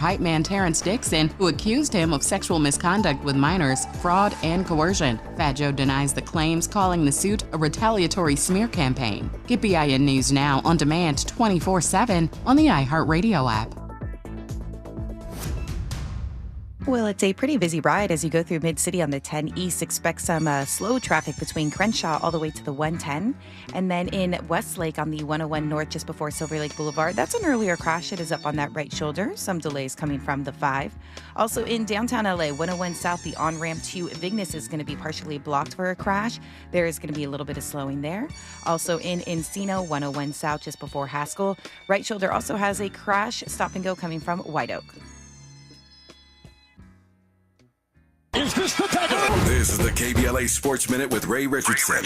hype man Terrence Dixon, who accused him of sexual misconduct with minors, fraud, and coercion. Fat Joe denies the claims, calling the suit a retaliatory smear campaign. Get BIN News Now on demand 24/7 on the iHeartRadio app. Well, it's a pretty busy ride as you go through Mid-City on the 10 East. Expect some slow traffic between Crenshaw all the way to the 110. And then in Westlake on the 101 North just before Silver Lake Boulevard, that's an earlier crash. It is up on that right shoulder. Some delays coming from the 5. Also in downtown LA, 101 South, the on-ramp to Vignes is going to be partially blocked for a crash. There is going to be a little bit of slowing there. Also in Encino, 101 South just before Haskell. Right shoulder also has a crash, stop and go coming from White Oak. Is this the time? This is the KBLA Sports Minute with Ray Richardson.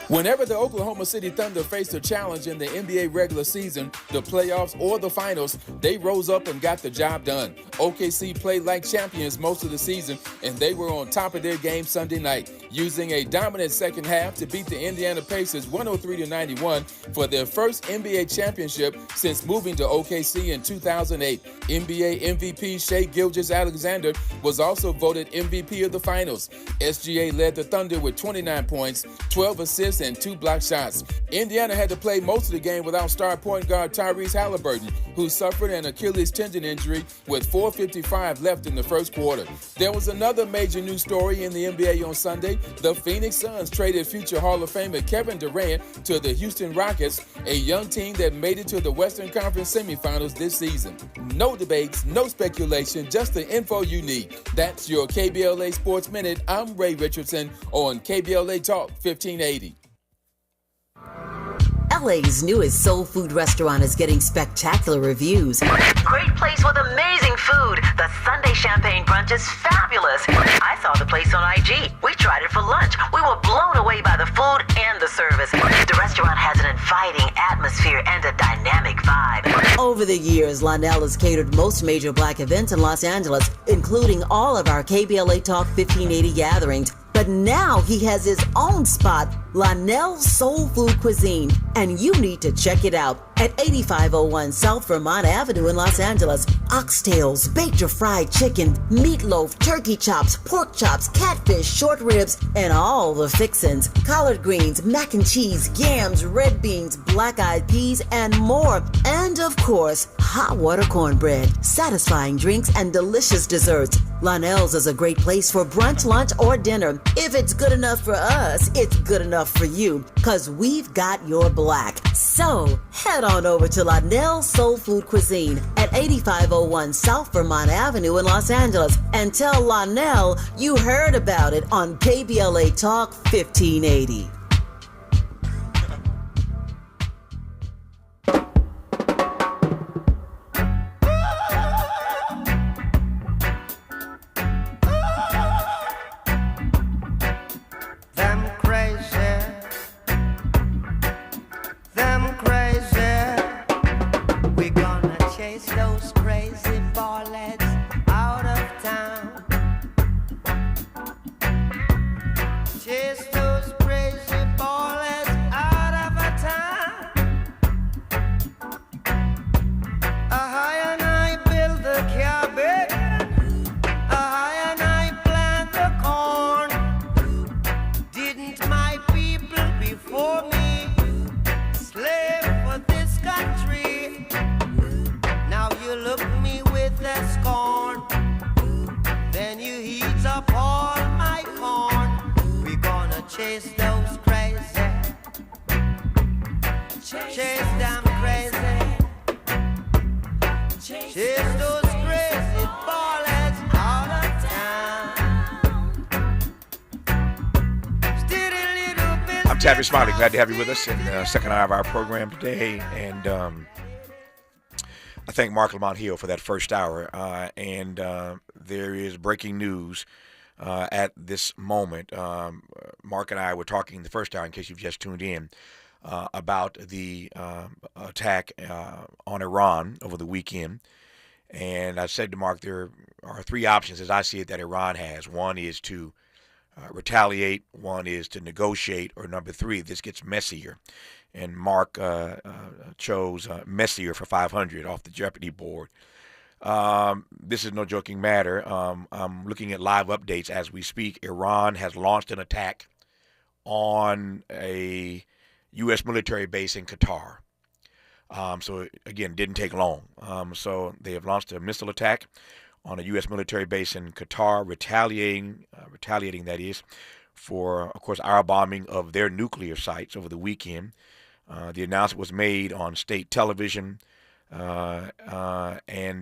Whenever the Oklahoma City Thunder faced a challenge in the NBA regular season, the playoffs, or the finals, they rose up and got the job done. OKC played like champions most of the season, and they were on top of their game Sunday night, using a dominant second half to beat the Indiana Pacers 103-91 for their first NBA championship since moving to OKC in 2008. NBA MVP Shai Gilgeous-Alexander was also voted MVP of the finals. SGA led the Thunder with 29 points, 12 assists, and 2 block shots. Indiana had to play most of the game without star point guard Tyrese Halliburton, who suffered an Achilles tendon injury with 4:55 left in the first quarter. There was another major news story in the NBA on Sunday. The Phoenix Suns traded future Hall of Famer Kevin Durant to the Houston Rockets, a young team that made it to the Western Conference semifinals this season. No debates, no speculation, just the info you need. That's your KBLA Sports Minute. I'm Ray Richardson on KBLA Talk 1580. LA's newest soul food restaurant is getting spectacular reviews. Great place with amazing food. The Sunday champagne brunch is fabulous. I saw the place on IG. We tried it for lunch. We were blown away by the food and the service. The restaurant has an inviting atmosphere and a dynamic vibe. Over the years, Lionel has catered most major Black events in Los Angeles, including all of our KBLA Talk 1580 gatherings. But now he has his own spot, Lionel's Soul Food Cuisine, and you need to check it out at 8501 South Vermont Avenue in Los Angeles. Oxtails, baked or fried chicken, meatloaf, turkey chops, pork chops, catfish, short ribs, and all the fixins. Collard greens, mac and cheese, yams, red beans, black-eyed peas, and more. And of course, hot water cornbread, satisfying drinks, and delicious desserts. Lionel's is a great place for brunch, lunch, or dinner. If it's good enough for us, it's good enough for you, because we've got your black. So, head on over to Lionel's Soul Food Cuisine at 8501 South Vermont Avenue in Los Angeles and tell Lionel you heard about it on KBLA Talk 1580. Tavis, Smiley, glad to have you with us in the second hour of our program today. And I thank Mark Lamont Hill for that first hour. There is breaking news at this moment. Mark and I were talking the first hour, in case you've just tuned in, about the attack on Iran over the weekend. And I said to Mark, there are 3 options, as I see it, that Iran has. One is to retaliate, one is to negotiate, or number 3, this gets messier. and Mark chose Messier for 500 off the Jeopardy board. This is no joking matter. I'm looking at live updates as we speak. Iran has launched an attack on a U.S. military base in Qatar. So again, didn't take long. So they have launched a missile attack on a U.S. military base in Qatar, retaliating that is, for, of course, our bombing of their nuclear sites over the weekend. The announcement was made on state television, and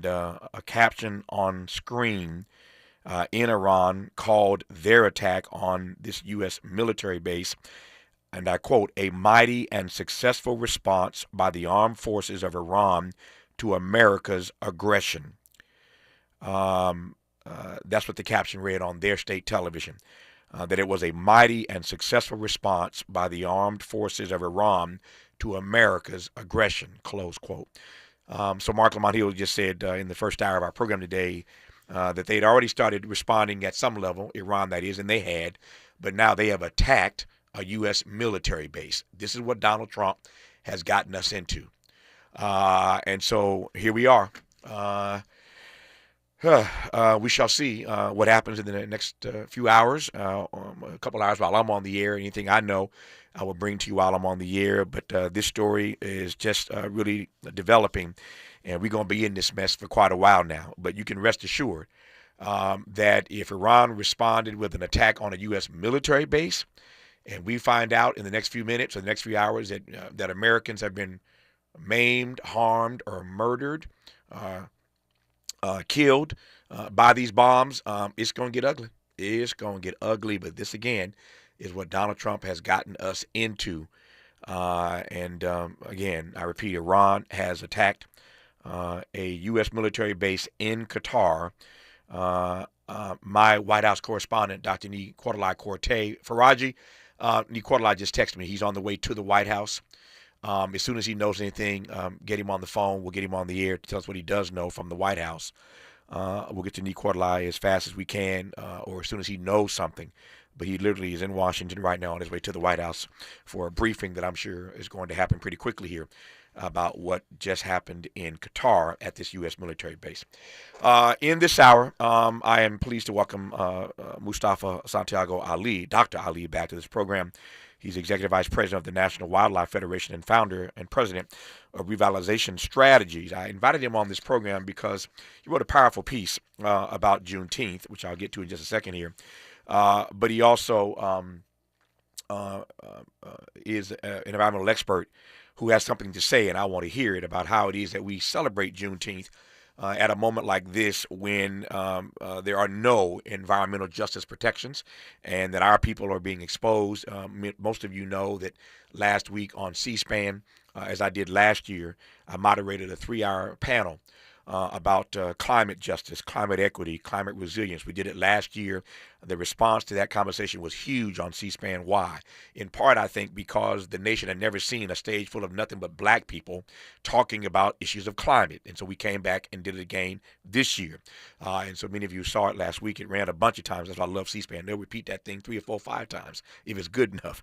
a caption on screen in Iran called their attack on this U.S. military base, and I quote, "a mighty and successful response by the armed forces of Iran to America's aggression." That's what the caption read on their state television, that it was a mighty and successful response by the armed forces of Iran to America's aggression, close quote. So Mark Lamont Hill just said in the first hour of our program today that they'd already started responding at some level, Iran that is, and they had, but now they have attacked a U.S. military base. This is what Donald Trump has gotten us into. And so here we are. We shall see what happens in the next few hours, a couple hours while I'm on the air. Anything I know, I will bring to you while I'm on the air. But this story is just really developing, and we're going to be in this mess for quite a while now. But you can rest assured that if Iran responded with an attack on a U.S. military base, and we find out in the next few minutes or the next few hours that Americans have been maimed, harmed, or murdered, killed by these bombs, it's going to get ugly. It's going to get ugly, but this, again, is what Donald Trump has gotten us into. Again, I repeat, Iran has attacked a U.S. military base in Qatar. My White House correspondent, Dr. Nikodolai Faraji, Nikodolai just texted me. He's on the way to the White House. As soon as he knows anything, get him on the phone. We'll get him on the air to tell us what he does know from the White House. We'll get to Nikodolai as fast as we can, or as soon as he knows something. But he literally is in Washington right now on his way to the White House for a briefing that I'm sure is going to happen pretty quickly here about what just happened in Qatar at this U.S. military base. In this hour, I am pleased to welcome Mustafa Santiago Ali, Dr. Ali, back to this program. He's Executive Vice President of the National Wildlife Federation and founder and president of Revitalization Strategies. I invited him on this program because he wrote a powerful piece about Juneteenth, which I'll get to in just a second here. But he also is an environmental expert who has something to say, and I want to hear it about how it is that we celebrate Juneteenth at a moment like this when there are no environmental justice protections and that our people are being exposed. Most of you know that last week on C-SPAN, as I did last year, I moderated a 3-hour panel about climate justice, climate equity, climate resilience. We did it last year. The response to that conversation was huge on C-SPAN. Why? In part, I think, because the nation had never seen a stage full of nothing but black people talking about issues of climate. And so we came back and did it again this year. And so many of you saw it last week. It ran a bunch of times. That's why I love C-SPAN. They'll repeat that thing 3 or 4 or 5 times if it's good enough.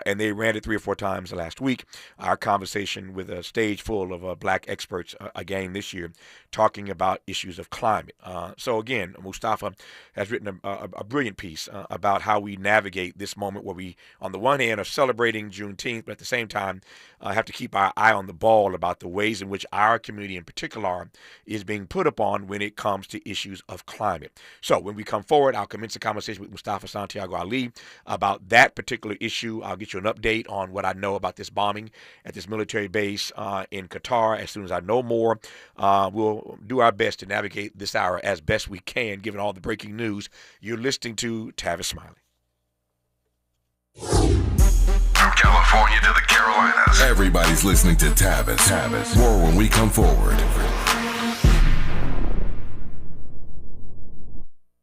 And they ran it 3 or 4 times last week. Our conversation with a stage full of black experts again this year talking about issues of climate. So again, Mustafa has written a brilliant piece about how we navigate this moment where we, on the one hand, are celebrating Juneteenth, but at the same time, have to keep our eye on the ball about the ways in which our community in particular is being put upon when it comes to issues of climate. So when we come forward, I'll commence a conversation with Mustafa Santiago Ali about that particular issue. I'll get you an update on what I know about this bombing at this military base in Qatar. As soon as I know more, we'll do our best to navigate this hour as best we can, given all the breaking news. You're listening to Tavis Smiley. California to the Carolinas. Everybody's listening to Tavis. More when we come forward.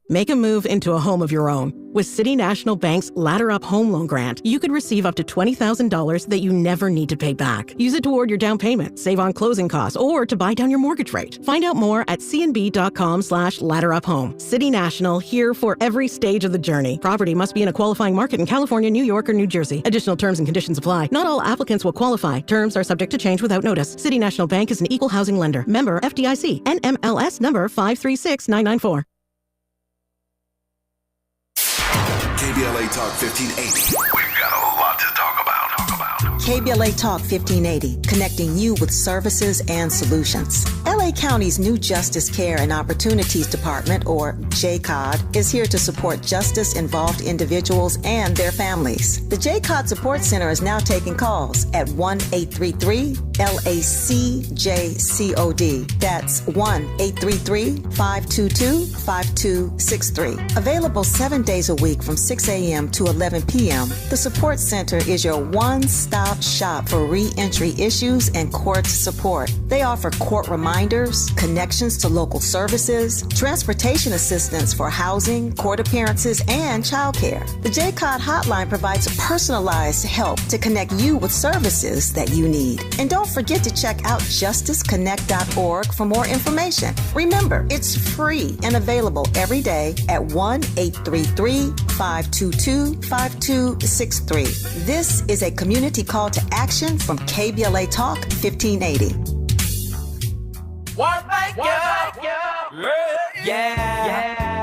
Make a move into a home of your own. With City National Bank's Ladder Up Home Loan Grant, you could receive up to $20,000 that you never need to pay back. Use it toward your down payment, save on closing costs, or to buy down your mortgage rate. Find out more at cnb.com/ladderuphome. City National, here for every stage of the journey. Property must be in a qualifying market in California, New York, or New Jersey. Additional terms and conditions apply. Not all applicants will qualify. Terms are subject to change without notice. City National Bank is an equal housing lender. Member FDIC. NMLS number 536994. KBLA Talk 1580. We've got a lot to talk about. KBLA Talk 1580, connecting you with services and solutions. LA County's new Justice Care and Opportunities Department, or JCOD, is here to support justice-involved individuals and their families. The JCOD Support Center is now taking calls at 1-833-LACJCOD. That's 1-833-522-5263. Available 7 days a week from 6 a.m. to 11 p.m. The Support Center is your one-stop shop for re-entry issues and court support. They offer court reminders, connections to local services, transportation assistance for housing, court appearances, and childcare. The JCOD hotline provides personalized help to connect you with services that you need. And don't forget to check out justiceconnect.org for more information. Remember, it's free and available every day at 1-833-522-5263. This is a community call to action from KBLA Talk 1580.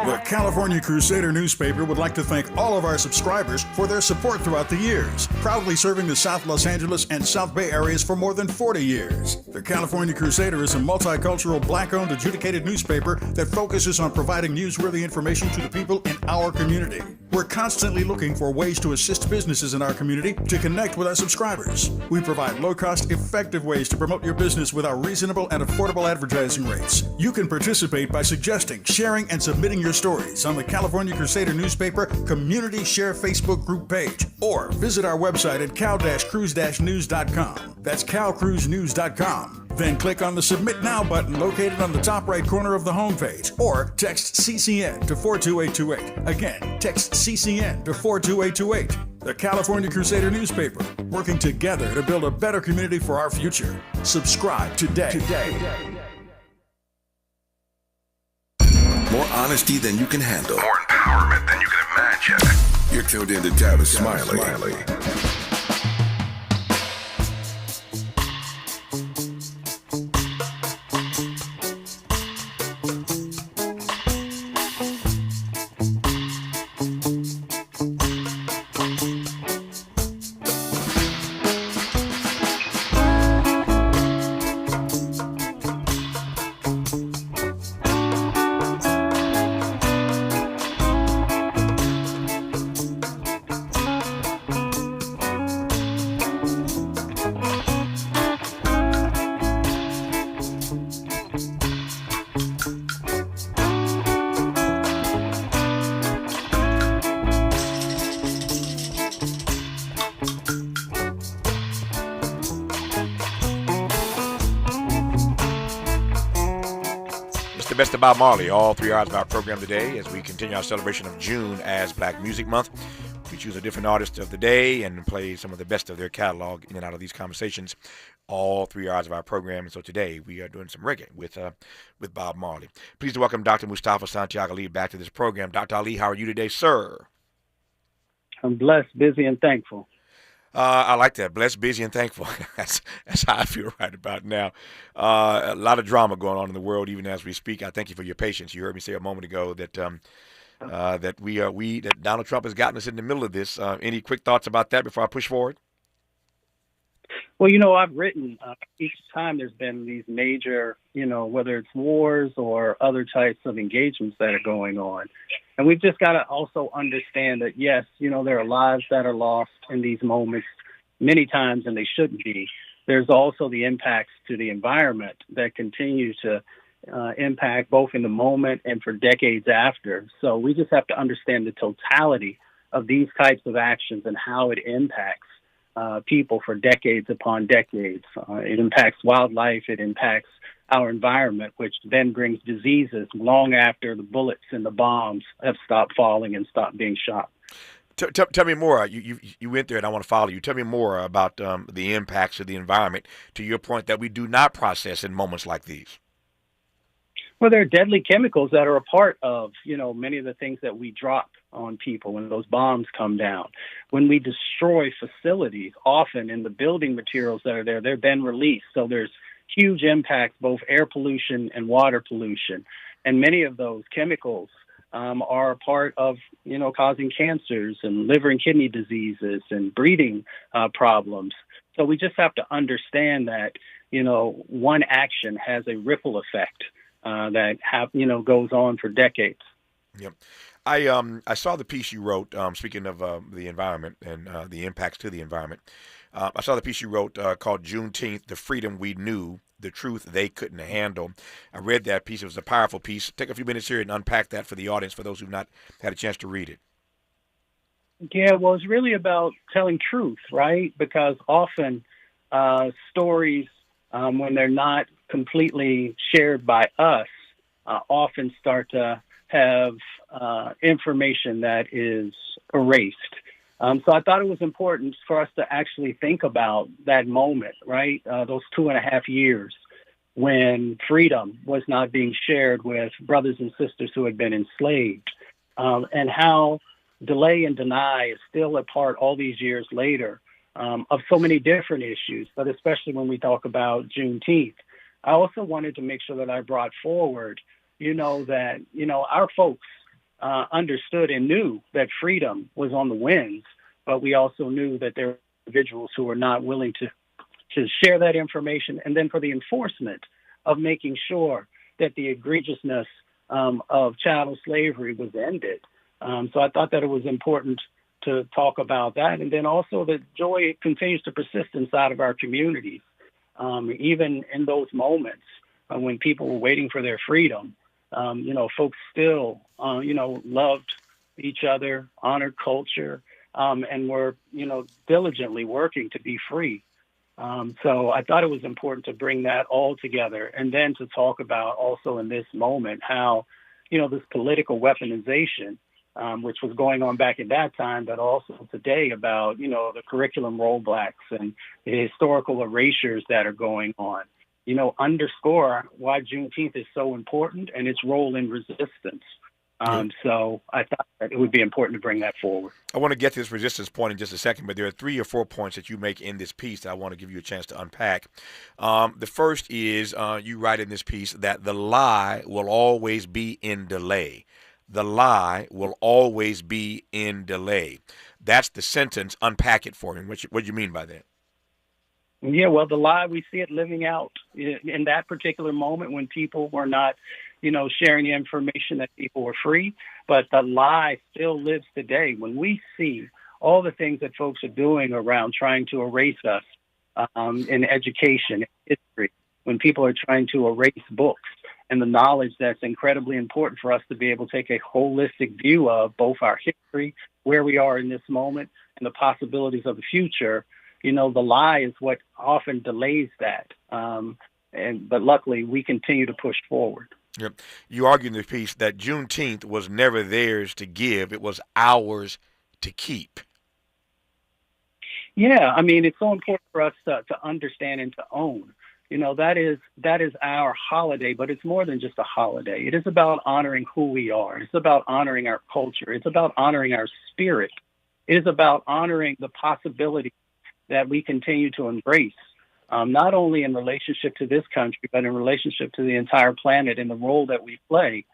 The California Crusader newspaper would like to thank all of our subscribers for their support throughout the years, proudly serving the South Los Angeles and South Bay areas for more than 40 years. The California Crusader is a multicultural, black-owned, adjudicated newspaper that focuses on providing newsworthy information to the people in our community. We're constantly looking for ways to assist businesses in our community to connect with our subscribers. We provide low-cost, effective ways to promote your business with our reasonable and affordable advertising rates. You can participate by suggesting, sharing, and submitting your stories on the California Crusader newspaper Community Share Facebook group page, or visit our website at cal-cruise-news.com. That's calcruisenews.com. Then click on the Submit Now button located on the top right corner of the homepage, or text CCN to 42828. Again, text CCN to 42828. The California Crusader newspaper, working together to build a better community for our future. Subscribe today. More honesty than you can handle. More empowerment than you can imagine. You're tuned in to Tavis Smiley. The best of Bob Marley, all 3 hours of our program today as we continue our celebration of June as Black Music Month. We choose a different artist of the day and play some of the best of their catalog in and out of these conversations, all 3 hours of our program. And so today we are doing some reggae with Bob Marley. Pleased to welcome Dr. Mustafa Santiago Ali back to this program. Dr. Ali, how are you today, sir? I'm blessed, busy, and thankful. I like that. Blessed, busy, and thankful. That's how I feel right about now. A lot of drama going on in the world, even as we speak. I thank you for your patience. You heard me say a moment ago that that Donald Trump has gotten us in the middle of this. Any quick thoughts about that before I push forward? Well, I've written each time there's been these major, whether it's wars or other types of engagements that are going on. And we've just got to also understand that, yes, there are lives that are lost in these moments many times, and they shouldn't be. There's also the impacts to the environment that continue to impact both in the moment and for decades after. So we just have to understand the totality of these types of actions and how it impacts people for decades upon decades. It impacts wildlife. It impacts our environment, which then brings diseases long after the bullets and the bombs have stopped falling and stopped being shot. Tell me more. You went there, and I want to follow you. Tell me more about the impacts of the environment. To your point that we do not process in moments like these. Well, there are deadly chemicals that are a part of, many of the things that we drop on people when those bombs come down. When we destroy facilities, often in the building materials that are there, they're then released. So there's huge impacts, both air pollution and water pollution. And many of those chemicals are a part of, causing cancers and liver and kidney diseases and breathing problems. So we just have to understand that, one action has a ripple effect that goes on for decades. Yep. I saw the piece you wrote, speaking of the environment and the impacts to the environment. I saw the piece you wrote called Juneteenth, The Freedom We Knew, the Truth They Couldn't Handle. I read that piece. It was a powerful piece. Take a few minutes here and unpack that for the audience, for those who've not had a chance to read it. Yeah, well, it's really about telling truth, right? Because often stories, when they're not completely shared by us, often start to have information that is erased. So I thought it was important for us to actually think about that moment, right? Those 2.5 years when freedom was not being shared with brothers and sisters who had been enslaved, and how delay and deny is still a part all these years later of so many different issues, but especially when we talk about Juneteenth. I also wanted to make sure that I brought forward, that, our folks understood and knew that freedom was on the winds, but we also knew that there were individuals who were not willing to share that information, and then for the enforcement of making sure that the egregiousness of chattel slavery was ended. So I thought that it was important to talk about that, and then also that joy continues to persist inside of our communities, even in those moments when people were waiting for their freedom. Folks still, loved each other, honored culture, and were, diligently working to be free. So I thought it was important to bring that all together, and then to talk about also in this moment how, this political weaponization, which was going on back at that time, but also today about, the curriculum rollbacks and the historical erasures that are going on. Underscore why Juneteenth is so important and its role in resistance. So I thought that it would be important to bring that forward. I want to get to this resistance point in just a second, but there are 3 or 4 points that you make in this piece that I want to give you a chance to unpack. The first is you write in this piece that the lie will always be in delay. The lie will always be in delay. That's the sentence. Unpack it for me. What do you mean by that? Yeah, well, the lie, we see it living out in that particular moment when people were not, sharing the information that people were free. But the lie still lives today. When we see all the things that folks are doing around trying to erase us in education, history, when people are trying to erase books and the knowledge that's incredibly important for us to be able to take a holistic view of both our history, where we are in this moment, and the possibilities of the future. The lie is what often delays that. But luckily, we continue to push forward. Yep. You argue in the piece that Juneteenth was never theirs to give. It was ours to keep. Yeah, it's so important for us to understand and to own. That is our holiday, but it's more than just a holiday. It is about honoring who we are. It's about honoring our culture. It's about honoring our spirit. It is about honoring the possibility that we continue to embrace, not only in relationship to this country, but in relationship to the entire planet and the role that we play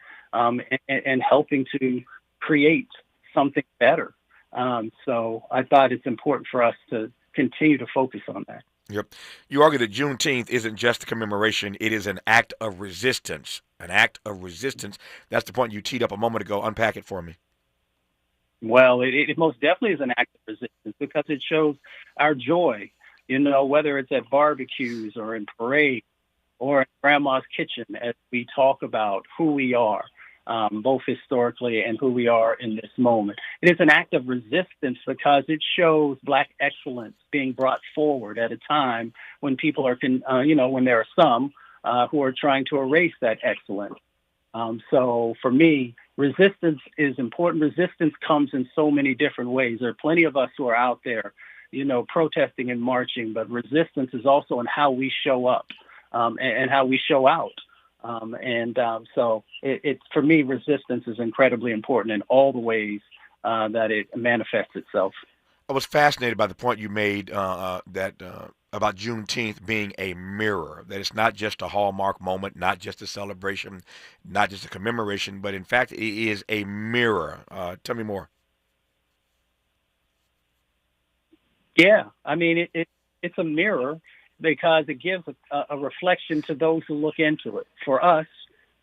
in helping to create something better. So I thought it's important for us to continue to focus on that. Yep. You argue that Juneteenth isn't just a commemoration, it is an act of resistance. An act of resistance. That's the point you teed up a moment ago. Unpack it for me. Well, it most definitely is an act of resistance because it shows our joy, whether it's at barbecues or in parades or in grandma's kitchen as we talk about who we are, both historically and who we are in this moment. It is an act of resistance because it shows Black excellence being brought forward at a time when people are, when there are some who are trying to erase that excellence. So for me, resistance is important. Resistance comes in so many different ways. There are plenty of us who are out there, protesting and marching, but resistance is also in how we show up and how we show out. So it's for me, resistance is incredibly important in all the ways that it manifests itself. I was fascinated by the point you made that about Juneteenth being a mirror, that it's not just a hallmark moment, not just a celebration, not just a commemoration, but in fact, it is a mirror. Tell me more. Yeah, I mean, it's a mirror because it gives a reflection to those who look into it. For us,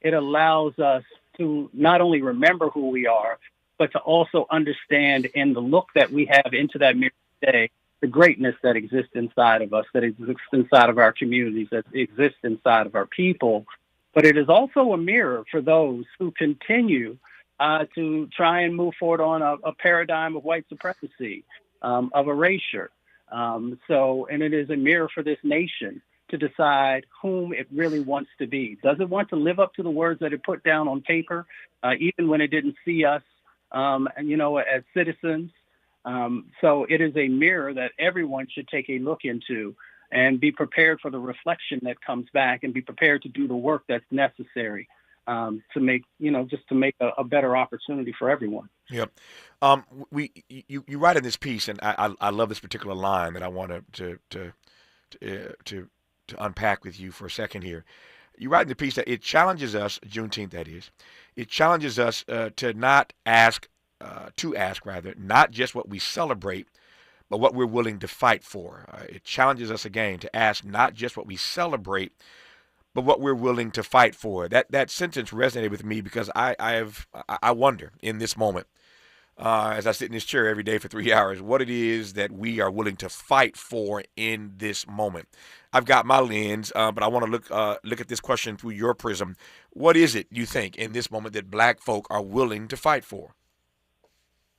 it allows us to not only remember who we are, but to also understand in the look that we have into that mirror today, the greatness that exists inside of us, that exists inside of our communities, that exists inside of our people. But it is also a mirror for those who continue to try and move forward on a paradigm of white supremacy, of erasure. And it is a mirror for this nation to decide whom it really wants to be. Does it want to live up to the words that it put down on paper, even when it didn't see us, as citizens? So it is a mirror that everyone should take a look into and be prepared for the reflection that comes back and be prepared to do the work that's necessary to make, to make a better opportunity for everyone. Yep. You write in this piece, and I love this particular line that I want to unpack with you for a second here. You write in the piece that it challenges us, Juneteenth that is, it challenges us to ask not just what we celebrate, but what we're willing to fight for. It challenges us again to ask not just what we celebrate, but what we're willing to fight for. That sentence resonated with me because I wonder in this moment, as I sit in this chair every day for 3 hours, what it is that we are willing to fight for in this moment. I've got my lens, but I want to look at this question through your prism. What is it you think in this moment that black folk are willing to fight for?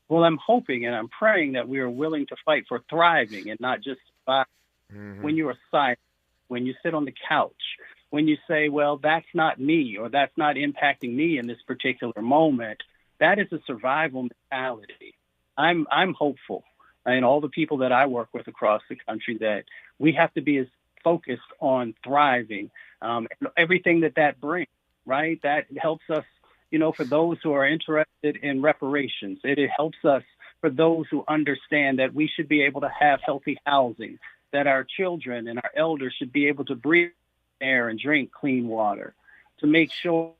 Well, I'm hoping and I'm praying that we are willing to fight for thriving and not just surviving. Mm-hmm. When you are silent, when you sit on the couch, when you say, well, that's not me or that's not impacting me in this particular moment, that is a survival mentality. I'm hopeful, and all the people that I work with across the country, that we have to be as focused on thriving, and everything that brings, right? That helps us, for those who are interested in reparations. It helps us for those who understand that we should be able to have healthy housing, that our children and our elders should be able to breathe air and drink clean water, to make sure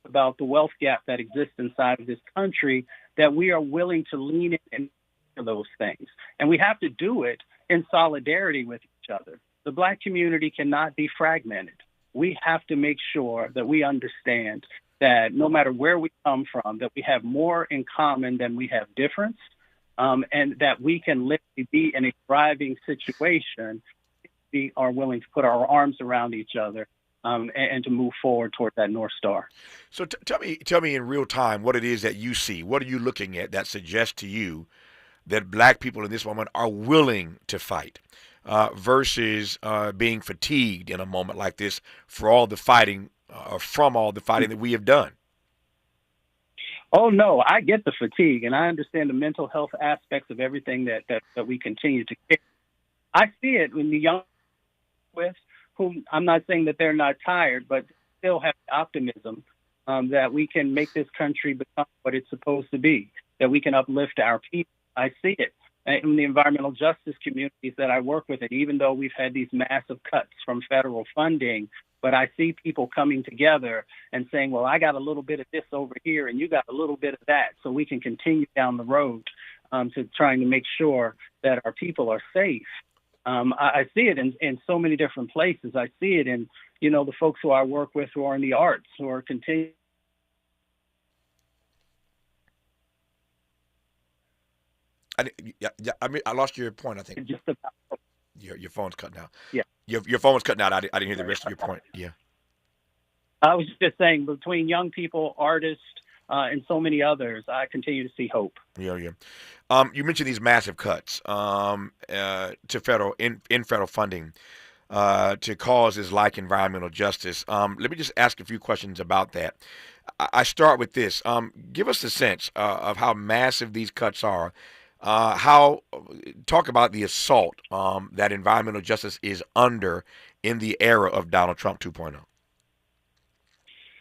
about the wealth gap that exists inside of this country, that we are willing to lean in to those things. And we have to do it in solidarity with each other. The Black community cannot be fragmented. We have to make sure that we understand that no matter where we come from, that we have more in common than we have difference, and that we can literally be in a thriving situation if we are willing to put our arms around each other and to move forward toward that North Star. So tell me in real time what it is that you see. What are you looking at that suggests to you that black people in this moment are willing to fight versus being fatigued in a moment like this for all the fighting from all the fighting that we have done? Oh, no, I get the fatigue, and I understand the mental health aspects of everything that we continue to care. I see it when the young with whom I'm not saying that they're not tired, but still have optimism that we can make this country become what it's supposed to be, that we can uplift our people. I see it in the environmental justice communities that I work with, and even though we've had these massive cuts from federal funding, but I see people coming together and saying, well, I got a little bit of this over here and you got a little bit of that, so we can continue down the road to trying to make sure that our people are safe. I see it in so many different places. I see it in, the folks who I work with who are in the arts, who are continuing. I lost your point, I think. Just about. Your phone's cutting out. Yeah. Your phone was cutting out. I didn't hear the rest of your point. Yeah. I was just saying, between young people, artists, and so many others, I continue to see hope. Yeah. You mentioned these massive cuts to federal funding. to causes like environmental justice. Let me just ask a few questions about that. I start with this. Give us a sense of how massive these cuts are. Talk about the assault that environmental justice is under in the era of Donald Trump 2.0.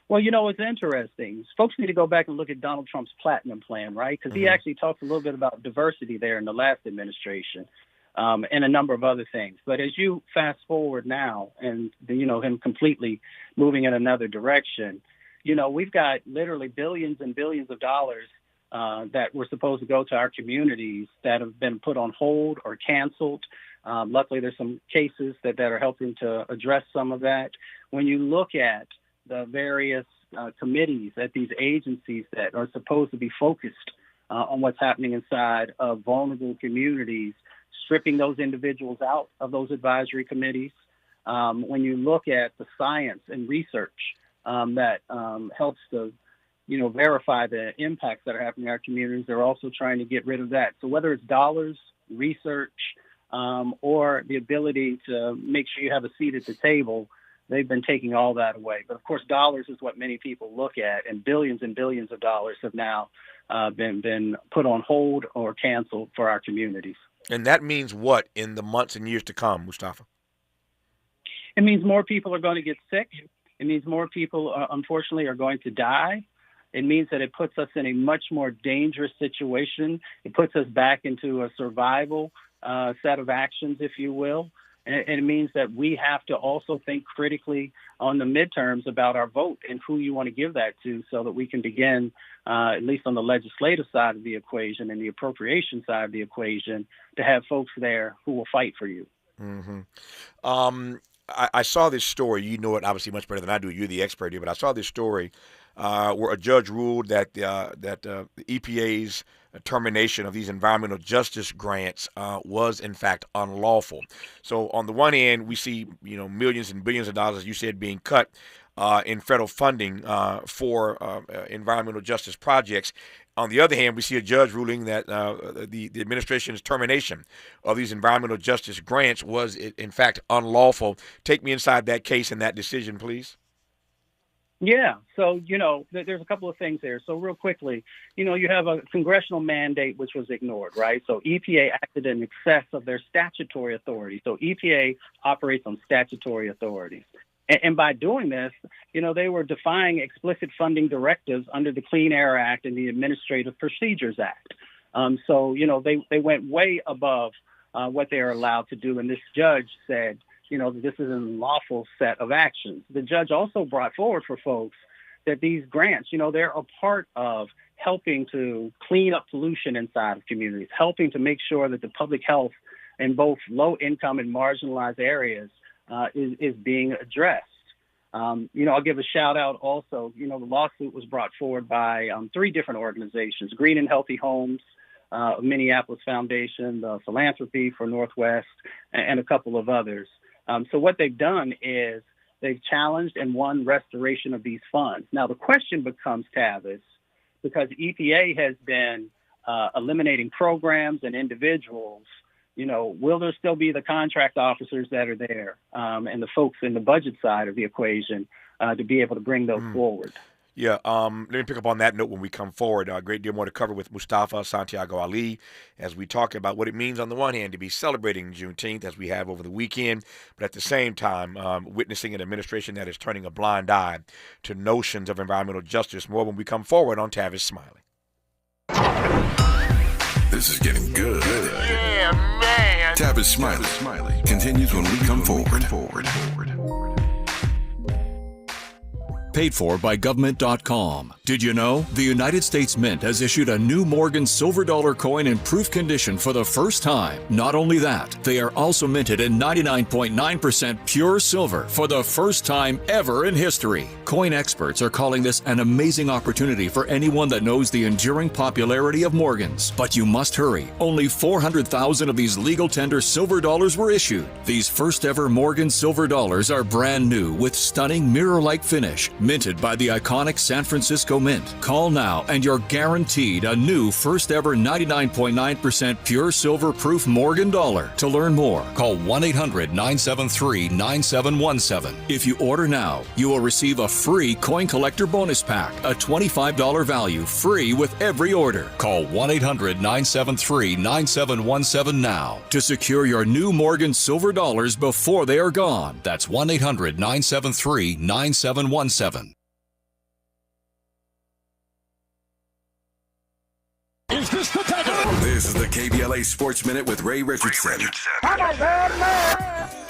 Well, it's interesting. Folks need to go back and look at Donald Trump's Platinum Plan, right? Because he actually talked a little bit about diversity there in the last administration, and a number of other things. But as you fast forward now and, him completely moving in another direction, we've got literally billions and billions of dollars that were supposed to go to our communities that have been put on hold or canceled. Luckily, there's some cases that are helping to address some of that. When you look at the various committees at these agencies that are supposed to be focused on what's happening inside of vulnerable communities, stripping those individuals out of those advisory committees. When you look at the science and research that helps to, verify the impacts that are happening in our communities, they're also trying to get rid of that. So whether it's dollars, research, or the ability to make sure you have a seat at the table, they've been taking all that away. But of course, dollars is what many people look at, and billions of dollars have now been put on hold or canceled for our communities. And that means what in the months and years to come, Mustafa? It means more people are going to get sick. It means more people, unfortunately, are going to die. It means that it puts us in a much more dangerous situation. It puts us back into a survival set of actions, if you will. And it means that we have to also think critically on the midterms about our vote and who you want to give that to, so that we can begin, at least on the legislative side of the equation and the appropriation side of the equation, to have folks there who will fight for you. Mm-hmm. I saw this story. You know it obviously much better than I do. You're the expert here, but I saw this story where a judge ruled that the EPA's termination of these environmental justice grants was in fact unlawful. So on the one hand, we see millions and billions of dollars, as you said, being cut in federal funding for environmental justice projects. On the other hand, we see a judge ruling that the administration's termination of these environmental justice grants was, in fact, unlawful. Take me inside that case and that decision, please. Yeah. So, there's a couple of things there. So real quickly, you have a congressional mandate which was ignored, right? So EPA acted in excess of their statutory authority. So EPA operates on statutory authorities. And by doing this, they were defying explicit funding directives under the Clean Air Act and the Administrative Procedures Act. So, they went way above what they are allowed to do. And this judge said, that this is an unlawful set of actions. The judge also brought forward for folks that these grants, they're a part of helping to clean up pollution inside of communities, helping to make sure that the public health in both low income and marginalized areas is being addressed. I'll give a shout out also. The lawsuit was brought forward by 3 different organizations: Green and Healthy Homes, Minneapolis Foundation, the Philanthropy for Northwest, and a couple of others. So what they've done is they've challenged and won restoration of these funds. Now the question becomes, Tavis, because EPA has been eliminating programs and individuals, will there still be the contract officers that are there and the folks in the budget side of the equation to be able to bring those forward? Yeah, let me pick up on that note when we come forward. A great deal more to cover with Mustafa Santiago Ali as we talk about what it means on the one hand to be celebrating Juneteenth as we have over the weekend, but at the same time witnessing an administration that is turning a blind eye to notions of environmental justice. More when we come forward on Tavis Smiley. This is getting good. Yeah, man. Tavis Smiley continues when we come forward. Paid for by government.com. Did you know the United States Mint has issued a new Morgan silver dollar coin in proof condition for the first time? Not only that, they are also minted in 99.9% pure silver for the first time ever in history. Coin experts are calling this an amazing opportunity for anyone that knows the enduring popularity of Morgans. But you must hurry. Only 400,000 of these legal tender silver dollars were issued. These first ever Morgan silver dollars are brand new with stunning mirror-like finish, minted by the iconic San Francisco Mint. Call now and you're guaranteed a new first ever 99.9% pure silver proof Morgan dollar. To learn more, call 1-800-973-9717. If you order now, you will receive a free coin collector bonus pack, a $25 value, free with every order. Call 1-800-973-9717 now to secure your new Morgan silver dollars before they are gone. That's 1-800-973-9717. Is this the time? This is the KBLA Sports Minute with Ray Richardson.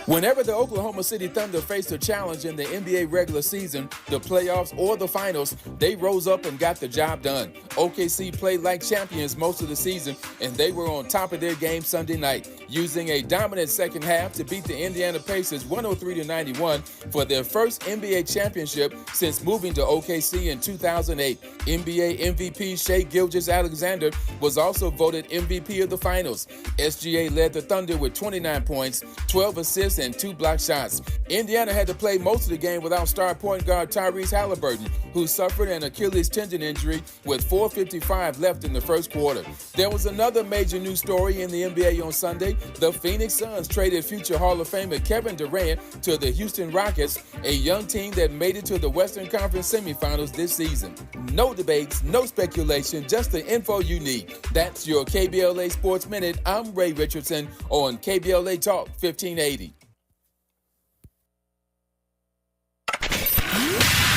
Whenever the Oklahoma City Thunder faced a challenge in the NBA regular season, the playoffs, or the finals, they rose up and got the job done. OKC played like champions most of the season, and they were on top of their game Sunday night, using a dominant second half to beat the Indiana Pacers 103-91 for their first NBA championship since moving to OKC in 2008. NBA MVP Shai Gilgeous-Alexander was also voted MVP of the finals. SGA led the Thunder with 29 points, 12 assists, and 2 block shots. Indiana had to play most of the game without star point guard Tyrese Halliburton, who suffered an Achilles tendon injury with 4:55 left in the first quarter. There was another major news story in the NBA on Sunday. The Phoenix Suns traded future Hall of Famer Kevin Durant to the Houston Rockets, a young team that made it to the Western Conference semifinals this season. No debates, no speculation, just the info you need. That's your KBLA Sports Minute. I'm Ray Richardson on KBLA Talk 1580.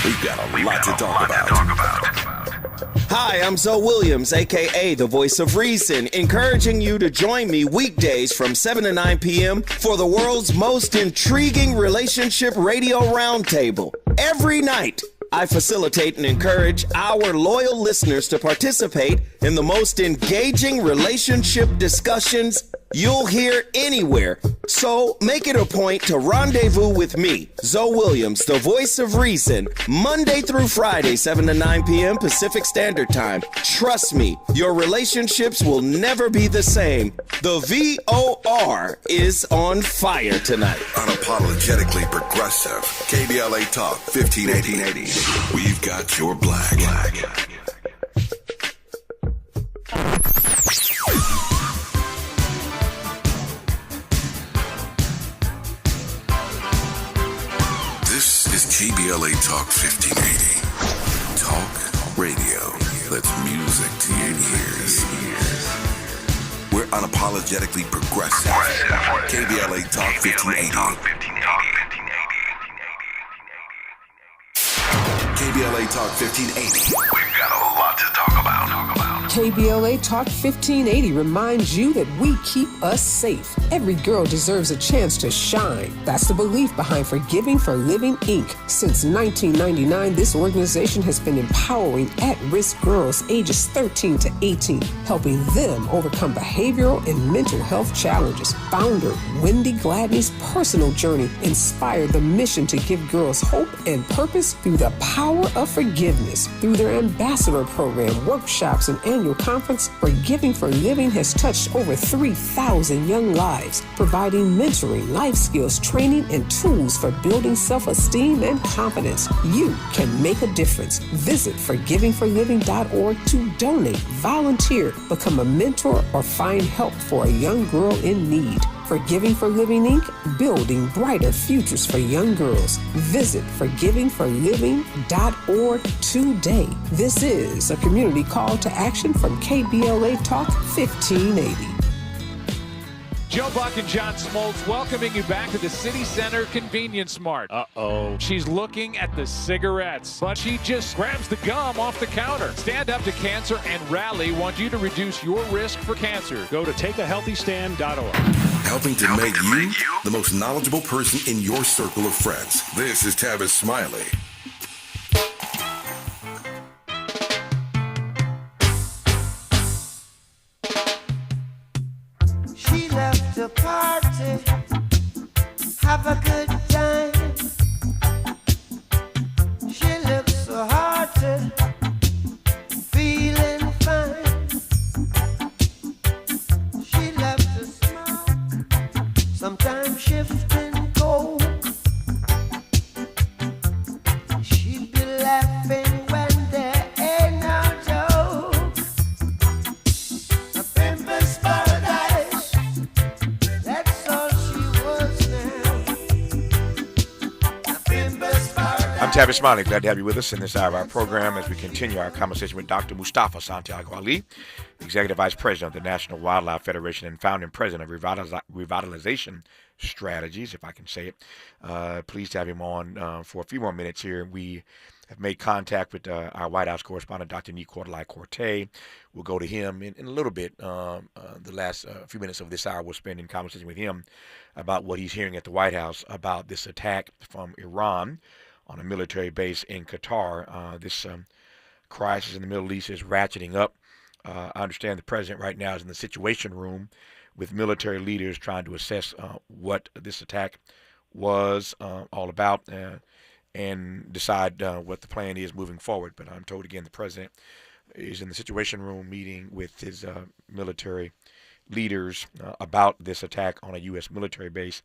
We've got a lot to talk about. Hi, I'm Zoe Williams, a.k.a. the Voice of Reason, encouraging you to join me weekdays from 7 to 9 p.m. for the world's most intriguing relationship radio roundtable. Every night, I facilitate and encourage our loyal listeners to participate in the most engaging relationship discussions you'll hear anywhere. So make it a point to rendezvous with me, Zoe Williams, the Voice of Reason, Monday through Friday, 7 to 9 p.m. Pacific Standard Time. Trust me, your relationships will never be the same. The VOR is on fire tonight. Unapologetically progressive. KBLA Talk 1580. We've got your black. This is KBLA Talk 1580. Talk radio. That's music to your ears. We're unapologetically progressive. KBLA Talk 1580. KBLA Talk 1580. We've got a lot to talk about. KBLA Talk 1580 reminds you that we keep us safe. Every girl deserves a chance to shine. That's the belief behind Forgiving for Living, Inc. Since 1999, this organization has been empowering at-risk girls ages 13 to 18, helping them overcome behavioral and mental health challenges. Founder Wendy Gladney's personal journey inspired the mission to give girls hope and purpose through the power of forgiveness. Through their ambassador program, workshops, and annual conference, Forgiving for Living has touched over 3,000 young lives, providing mentoring, life skills, training, and tools for building self-esteem and confidence. You can make a difference. Visit forgivingforliving.org to donate, volunteer, become a mentor, or find help for a young girl in need. Forgiving for Living, Inc., building brighter futures for young girls. Visit forgivingforliving.org today. This is a community call to action from KBLA Talk 1580. Joe Buck and John Smoltz welcoming you back to the City Center Convenience Mart. Uh-oh. She's looking at the cigarettes, but she just grabs the gum off the counter. Stand Up to Cancer and Rally want you to reduce your risk for cancer. Go to takeahealthystand.org. Helping to make you the most knowledgeable person in your circle of friends. This is Tavis Smiley. She left the party, have a good time. She looks so hearty, feeling fine. She left a smile, sometimes shifting cold. Tavis, Smiley. Glad to have you with us in this hour of our program as we continue our conversation with Dr. Mustafa Santiago Ali, Executive Vice President of the National Wildlife Federation and founding President of Revitalization Strategies, if I can say it. Pleased to have him on for a few more minutes here. We have made contact with our White House correspondent, Dr. Nicolai Corte. We'll go to him in a little bit. The last few minutes of this hour we'll spend in conversation with him about what he's hearing at the White House about this attack from Iran on a military base in Qatar. This crisis in the Middle East is ratcheting up. I understand the president right now is in the Situation Room with military leaders trying to assess what this attack was all about and decide what the plan is moving forward. But I'm told again the president is in the Situation Room meeting with his military leaders about this attack on a U.S. military base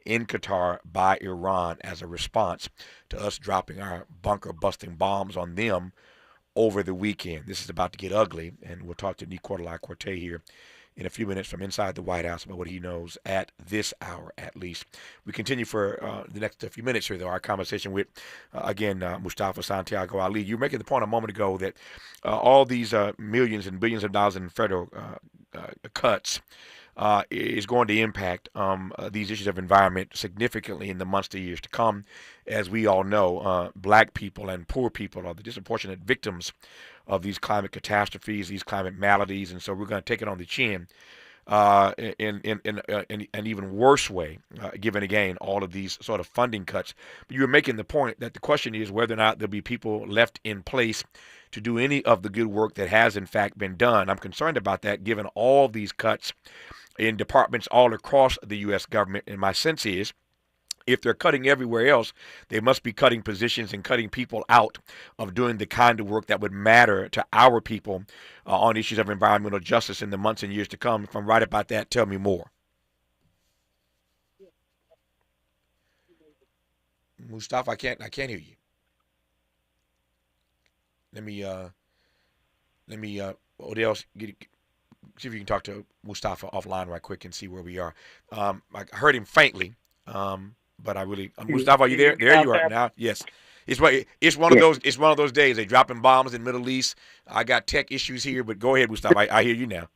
in Qatar by Iran as a response to us dropping our bunker-busting bombs on them over the weekend. This is about to get ugly, and we'll talk to Nicolai Corte here in a few minutes from inside the White House about what he knows at this hour, at least. We continue for the next few minutes here, though, our conversation with, again, Mustafa Santiago Ali. You were making the point a moment ago that all these millions and billions of dollars in federal cuts is going to impact these issues of environment significantly in the months to years to come. As we all know, black people and poor people are the disproportionate victims of these climate catastrophes, these climate maladies, and so we're going to take it on the chin in an even worse way, given, again, all of these sort of funding cuts. But you were making the point that the question is whether or not there'll be people left in place to do any of the good work that has, in fact, been done. I'm concerned about that, given all these cuts in departments all across the U.S. government. And my sense is, if they're cutting everywhere else, they must be cutting positions and cutting people out of doing the kind of work that would matter to our people on issues of environmental justice in the months and years to come. If I'm right about that, tell me more. Mustafa, I can't hear you. Let me Odell, see if you can talk to Mustafa offline right quick and see where we are. I heard him faintly, but Mustafa, are you there? There you are now. Yes. It's one of those days. They dropping bombs in the Middle East. I got tech issues here, but go ahead, Mustafa. I hear you now.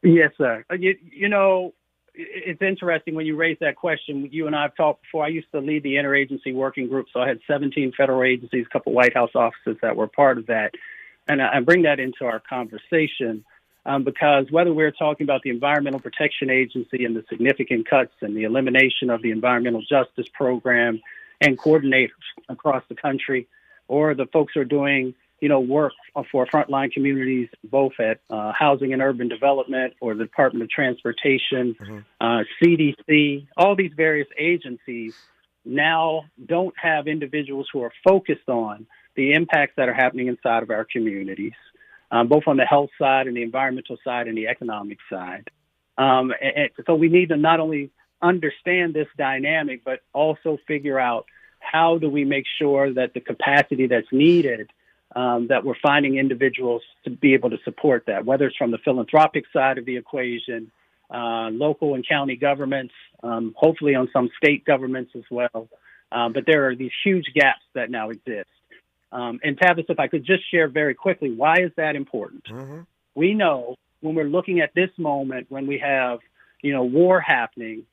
Yes, sir. You know, it's interesting when you raise that question. You and I have talked before. I used to lead the interagency working group, so I had 17 federal agencies, a couple White House offices that were part of that. And I bring that into our conversation because whether we're talking about the Environmental Protection Agency and the significant cuts and the elimination of the Environmental Justice Program and coordinators across the country, or the folks who are doing, work for frontline communities, both at Housing and Urban Development or the Department of Transportation, CDC, all these various agencies now don't have individuals who are focused on the impacts that are happening inside of our communities, both on the health side and the environmental side and the economic side. And so we need to not only understand this dynamic, but also figure out how do we make sure that the capacity that's needed, that we're finding individuals to be able to support that, whether it's from the philanthropic side of the equation, local and county governments, hopefully on some state governments as well. But there are these huge gaps that now exist. And Tavis, if I could just share very quickly, why is that important? Mm-hmm. We know when we're looking at this moment, when we have, war happening,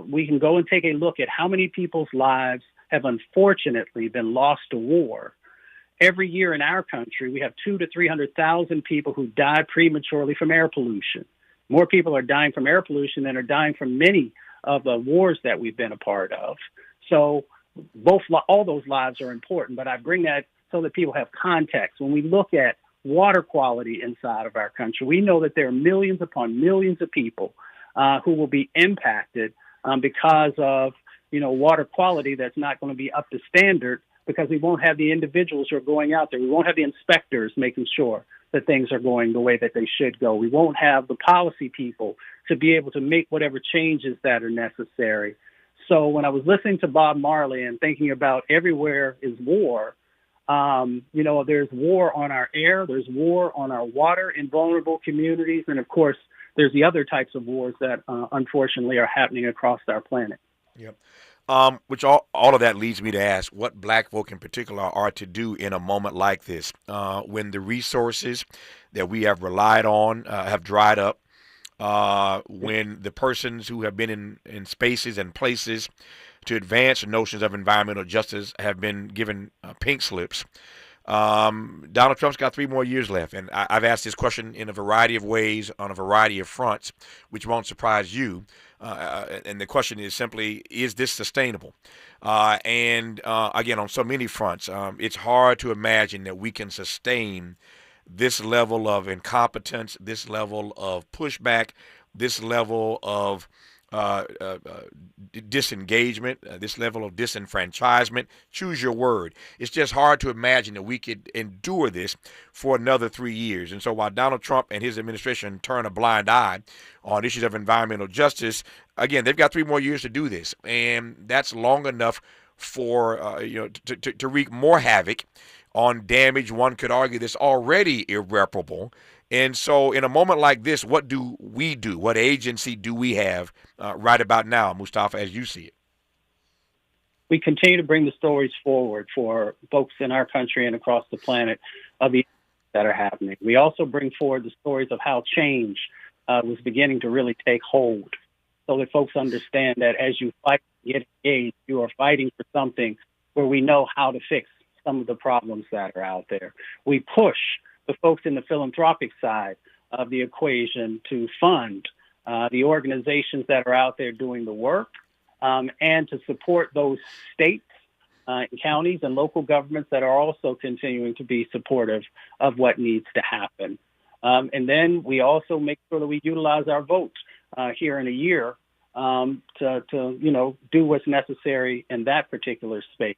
we can go and take a look at how many people's lives have unfortunately been lost to war. Every year in our country, we have 200,000 to 300,000 people who die prematurely from air pollution. More people are dying from air pollution than are dying from many of the wars that we've been a part of. So all those lives are important, but I bring that so that people have context. When we look at water quality inside of our country, we know that there are millions upon millions of people who will be impacted because of, water quality that's not going to be up to standard, because we won't have the individuals who are going out there. We won't have the inspectors making sure that things are going the way that they should go. We won't have the policy people to be able to make whatever changes that are necessary. So when I was listening to Bob Marley and thinking about everywhere is war, there's war on our air, there's war on our water in vulnerable communities, and of course, there's the other types of wars that unfortunately are happening across our planet. Yep. Which all of that leads me to ask what black folk in particular are to do in a moment like this, when the resources that we have relied on have dried up, when the persons who have been in spaces and places to advance notions of environmental justice have been given pink slips. Donald Trump's got 3 more years left, and I've asked this question in a variety of ways on a variety of fronts, which won't surprise you. And the question is simply, is this sustainable? And again, on so many fronts, it's hard to imagine that we can sustain this level of incompetence, this level of pushback, this level of disengagement, this level of disenfranchisement. Choose your word. It's just hard to imagine that we could endure this for another 3 years. And so while Donald Trump and his administration turn a blind eye on issues of environmental justice, again, they've got 3 more years to do this. And that's long enough for to wreak more havoc on damage, one could argue, that's already irreparable. And so in a moment like this, what do we do? What agency do we have right about now, Mustafa, as you see it? We continue to bring the stories forward for folks in our country and across the planet of the that are happening. We also bring forward the stories of how change was beginning to really take hold, so that folks understand that as you fight and get engaged, you are fighting for something where we know how to fix some of the problems that are out there. We push the folks in the philanthropic side of the equation to fund the organizations that are out there doing the work, and to support those states and counties and local governments that are also continuing to be supportive of what needs to happen. And then we also make sure that we utilize our vote here in a year to do what's necessary in that particular space.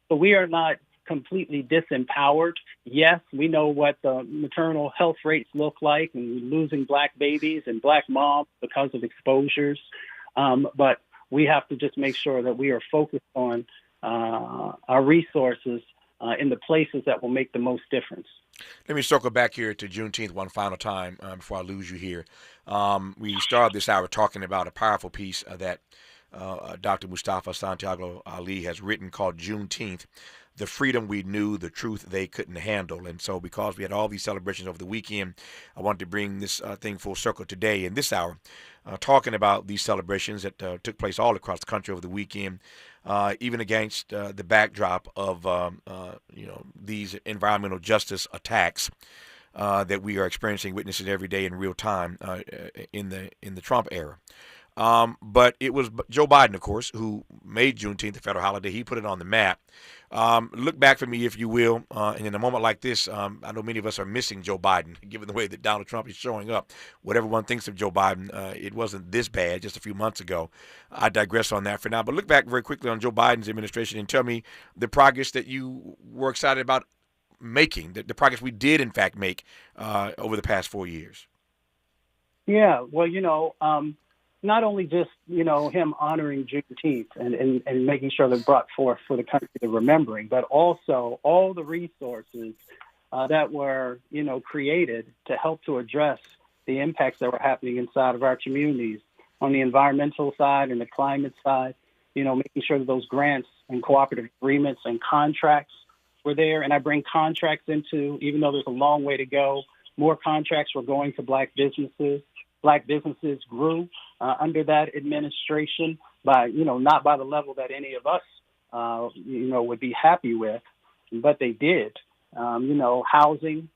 So we are not completely disempowered. Yes, we know what the maternal health rates look like, and losing black babies and black moms because of exposures. But we have to just make sure that we are focused on our resources in the places that will make the most difference. Let me circle back here to Juneteenth one final time before I lose you here. We started this hour talking about a powerful piece that Dr. Mustafa Santiago Ali has written called Juneteenth, the freedom we knew, the truth they couldn't handle. And so because we had all these celebrations over the weekend, I wanted to bring this thing full circle today in this hour, talking about these celebrations that took place all across the country over the weekend, even against the backdrop of these environmental justice attacks that we are experiencing, witnessing every day in real time in the Trump era. But it was Joe Biden, of course, who made Juneteenth a federal holiday. He put it on the map. Look back for me, if you will, and in a moment like this, I know many of us are missing Joe Biden, given the way that Donald Trump is showing up. Whatever one thinks of Joe Biden, it wasn't this bad just a few months ago. I digress on that for now. But look back very quickly on Joe Biden's administration and tell me the progress that you were excited about making, the progress we did, in fact, make over the past 4 years. Yeah, well, not only just, him honoring Juneteenth and making sure they're brought forth for the country to remembering, but also all the resources that were, created to help to address the impacts that were happening inside of our communities on the environmental side and the climate side, making sure that those grants and cooperative agreements and contracts were there. And I bring contracts into, even though there's a long way to go, more contracts were going to black businesses. Black businesses grew under that administration by, not by the level that any of us, would be happy with, but they did. Housing,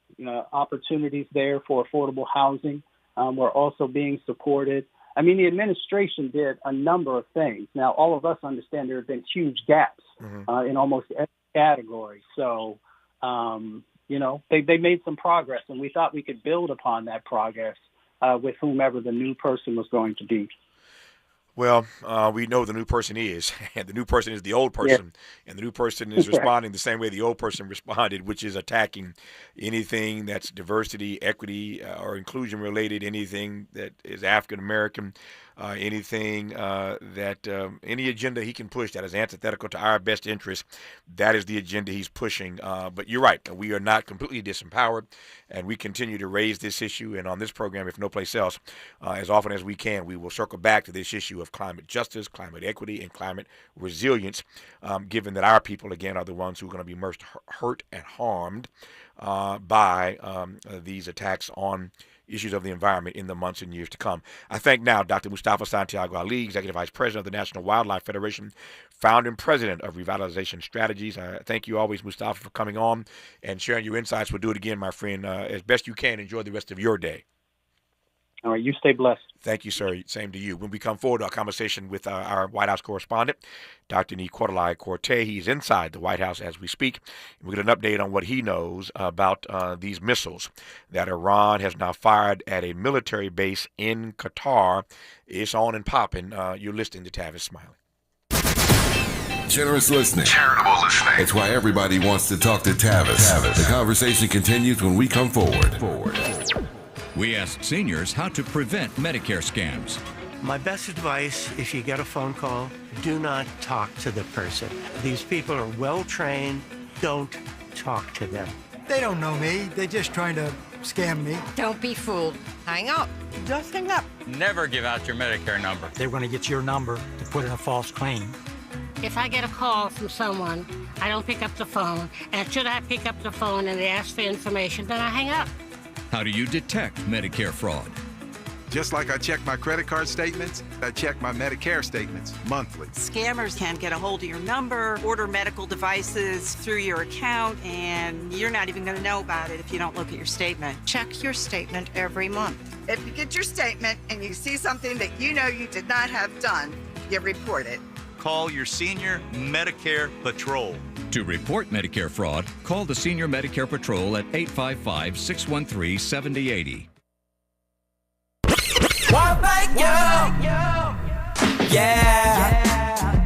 opportunities there for affordable housing were also being supported. I mean, the administration did a number of things. Now, all of us understand there have been huge gaps in almost every category. So, they made some progress, and we thought we could build upon that progress with whomever the new person was going to be. Well, we know the new person is, and the new person is the old person, and the new person is responding the same way the old person responded, which is attacking anything that's diversity, equity, or inclusion related, anything that is African American. anything any agenda he can push that is antithetical to our best interest, that is the agenda he's pushing. But you're right, we are not completely disempowered, and we continue to raise this issue. And on this program, if no place else, as often as we can, we will circle back to this issue of climate justice, climate equity, and climate resilience, given that our people, again, are the ones who are going to be most hurt and harmed by these attacks on issues of the environment in the months and years to come. I thank now Dr. Mustafa Santiago Ali, Executive Vice President of the National Wildlife Federation, founder and president of Revitalization Strategies. I thank you always, Mustafa, for coming on and sharing your insights. We'll do it again, my friend, as best you can. Enjoy the rest of your day. All right, you stay blessed. Thank you, sir. Same to you. When we come forward to our conversation with our White House correspondent, Dr. Nicolai Corte, he's inside the White House as we speak. We'll get an update on what he knows about these missiles that Iran has now fired at a military base in Qatar. It's on and popping. You're listening to Tavis Smiley. Generous listening. Charitable listening. It's why everybody wants to talk to Tavis. The conversation continues when we come forward. We asked seniors how to prevent Medicare scams. My best advice, if you get a phone call, do not talk to the person. These people are well trained. Don't talk to them. They don't know me. They're just trying to scam me. Don't be fooled. Hang up. Just hang up. Never give out your Medicare number. They're going to get your number to put in a false claim. If I get a call from someone, I don't pick up the phone. And should I pick up the phone and they ask for information, then I hang up. How do you detect Medicare fraud? Just like I check my credit card statements, I check my Medicare statements monthly. Scammers can get a hold of your number, order medical devices through your account, and you're not even going to know about it if you don't look at your statement. Check your statement every month. If you get your statement and you see something that you know you did not have done, you report it. Call your senior Medicare Patrol. To report Medicare fraud, call the Senior Medicare Patrol at 855-613-7080.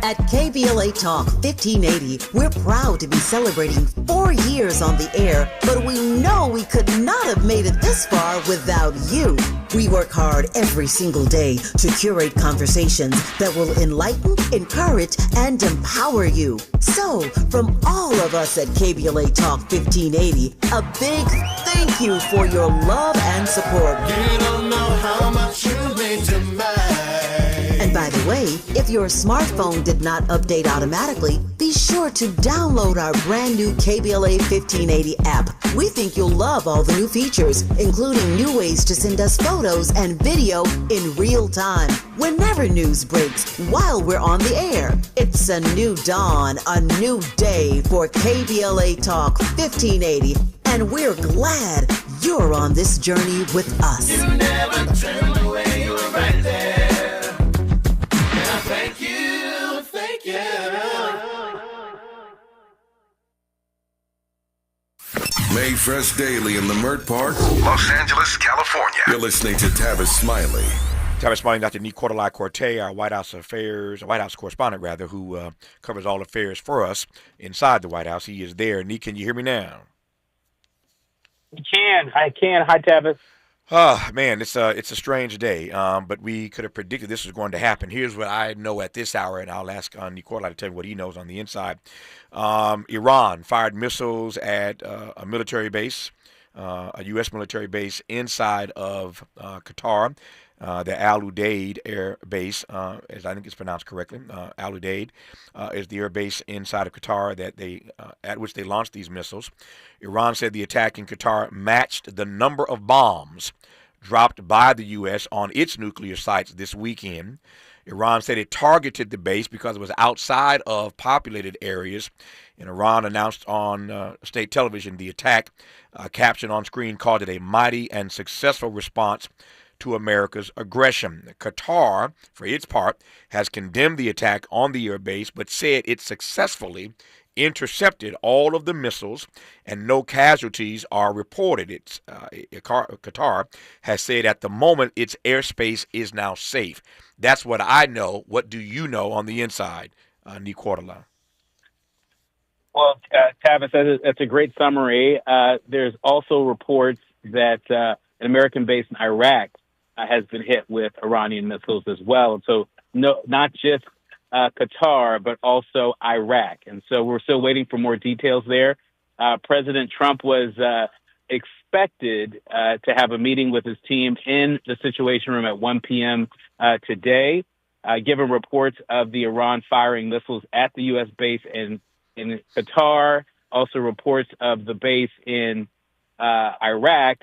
At KBLA Talk 1580, we're proud to be celebrating 4 years on the air, but we know we could not have made it this far without you. We work hard every single day to curate conversations that will enlighten, encourage, and empower you. So, from all of us at KBLA Talk 1580, a big thank you for your love and support. You don't know how much you mean to me. And by the way, if your smartphone did not update automatically, be sure to download our brand new KBLA 1580 app. We think you'll love all the new features, including new ways to send us photos and video in real time. Whenever news breaks, while we're on the air, it's a new dawn, a new day for KBLA Talk 1580. And we're glad you're on this journey with us. You never turned away, you were right there. Thank you. Made fresh daily in the Mert Park, Los Angeles, California. You're listening to Tavis Smiley. Tavis Smiley, Dr. Nicolai Corte, our White House correspondent, who covers all affairs for us inside the White House. He is there. Nick, can you hear me now? I can. Hi, Tavis. Man, it's a strange day, but we could have predicted this was going to happen. Here's what I know at this hour, and I'll ask Nicolai to tell me what he knows on the inside. Iran fired missiles at a military base, a U.S. military base inside of Qatar. The Al Udeid Air Base, as I think it's pronounced correctly. Al Udeid is the air base inside of Qatar that at which they launched these missiles. Iran said the attack in Qatar matched the number of bombs dropped by the U.S. on its nuclear sites this weekend. Iran said it targeted the base because it was outside of populated areas. And Iran announced on state television the attack. Caption on screen called it a mighty and successful response to America's aggression. Qatar, for its part, has condemned the attack on the air base, but said it successfully intercepted all of the missiles and no casualties are reported. Qatar has said at the moment its airspace is now safe. That's what I know. What do you know on the inside, Nicolai? Well, Tavis, that's a great summary. There's also reports that an American base in Iraq has been hit with Iranian missiles as well. And so not just Qatar, but also Iraq. And so we're still waiting for more details there. President Trump was expected to have a meeting with his team in the Situation Room at 1 p.m. Today, given reports of the Iran firing missiles at the U.S. base in Qatar, also reports of the base in Iraq.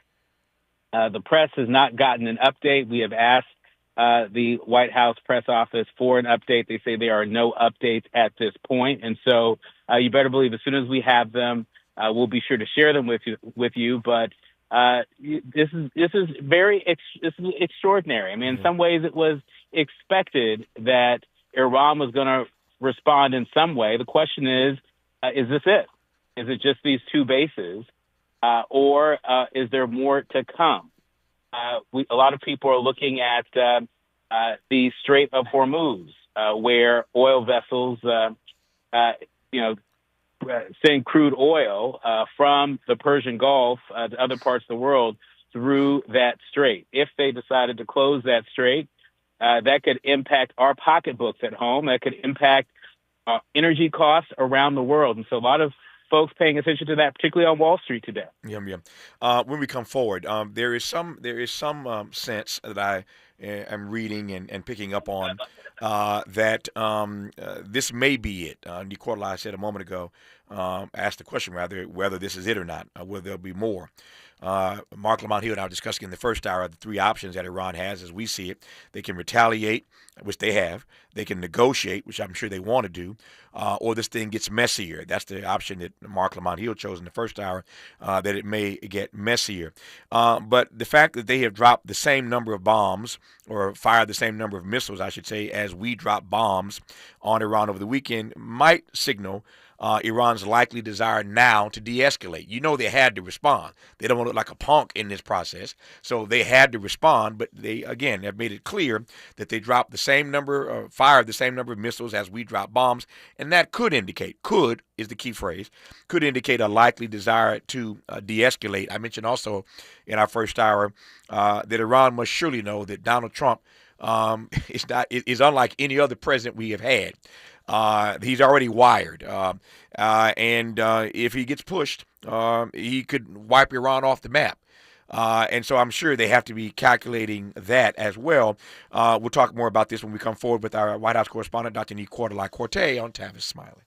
The press has not gotten an update. We have asked the White House press office for an update. They say there are no updates at this point. And so you better believe as soon as we have them, we'll be sure to share them with you. But this is very extraordinary. I mean, in some ways it was expected that Iran was going to respond in some way. The question is this it? Is it just these two bases? Or is there more to come? A lot of people are looking at the Strait of Hormuz, where oil vessels, send crude oil from the Persian Gulf to other parts of the world through that strait. If they decided to close that strait, that could impact our pocketbooks at home. That could impact energy costs around the world. And so a lot of folks paying attention to that, particularly on Wall Street today. When we come forward, there is some sense that I am reading and picking up on that this may be it. Nicola said a moment ago, asked the question rather whether this is it or not, whether there'll be more. Mark Lamont Hill and I were discussing in the first hour the three options that Iran has as we see it. They can retaliate, which they have. They can negotiate, which I'm sure they want to do, or this thing gets messier. That's the option that Mark Lamont Hill chose in the first hour, that it may get messier. But the fact that they have dropped the same number of bombs, or fired the same number of missiles, I should say, as we drop bombs on Iran over the weekend might signal Iran's likely desire now to de-escalate. You know they had to respond. They don't want to look like a punk in this process, so they had to respond. But they, again, have made it clear that they dropped the same number, fired the same number of missiles as we drop bombs, and that could indicate, could is the key phrase, could indicate a likely desire to de-escalate. I mentioned also in our first hour that Iran must surely know that Donald Trump is unlike any other president we have had. He's already wired, and if he gets pushed, he could wipe Iran off the map. And so I'm sure they have to be calculating that as well. We'll talk more about this when we come forward with our White House correspondent, Dr. Nicola Corte, on Tavis Smiley.